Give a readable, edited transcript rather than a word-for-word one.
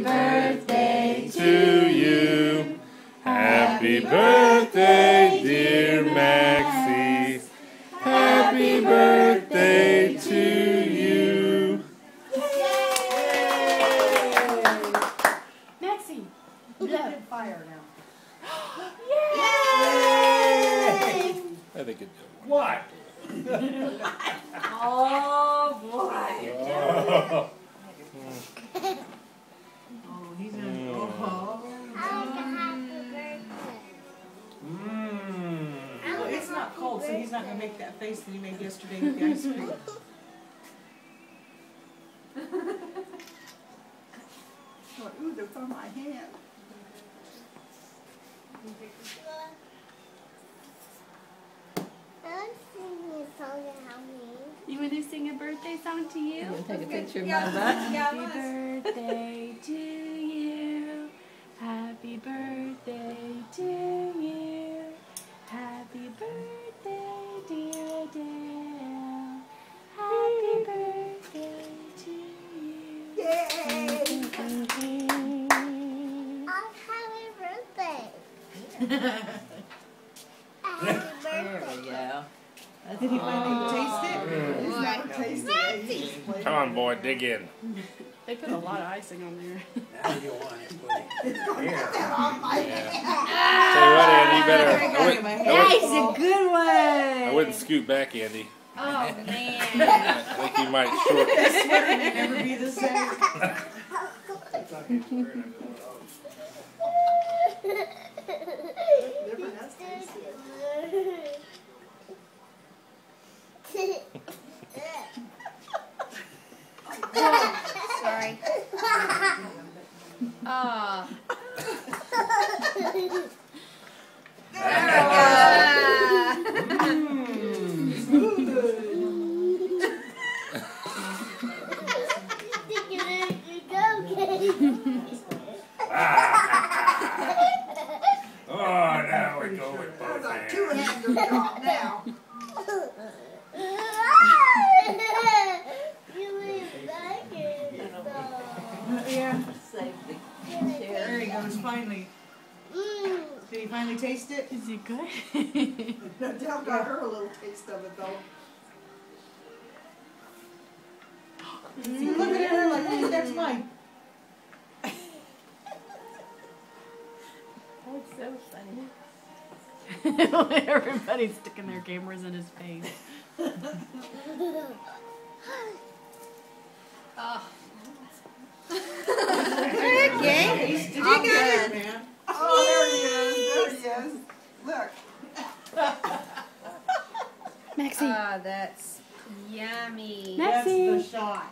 Happy birthday to you. Happy birthday, dear Maxie. Happy birthday to you. Maxie, blow fire now. Yay! I think it's good. What? Oh boy. Oh, he's in. Well, it's not cold, so he's not going to make that face that he made yesterday with the ice cream. Ooh, that's on my hand. You want to sing a birthday song to you? You want to take a picture of my butt? Happy birthday to you. Happy birthday to you. Happy birthday, dear Adele. Happy birthday to you. Yay! Happy birthday. There we go. Did he finally taste it? It's not tasty. Come on, boy, dig in. They put a lot of icing on there. Now you want it, buddy. Here. On my hand. Tell you what, Andy, you better. That's a good one. I wouldn't scoot back, Andy. Oh, man. I think you might short. This sweater may never be the same. Never has tasted. Sorry. Ah. Oh, now we go with both That's like hands. two-handed drop now. Yeah. Save the There he goes, finally. Did he finally taste it? Is it good? Adele got her a little taste of it though. See, look at her like, hey, that's mine. That's so funny. Everybody's sticking their cameras in his face. Oh. Okay. Did you get it? Man. Oh, there he is. There he is. Look. Maxie. That's yummy. That's Maxie. the shot.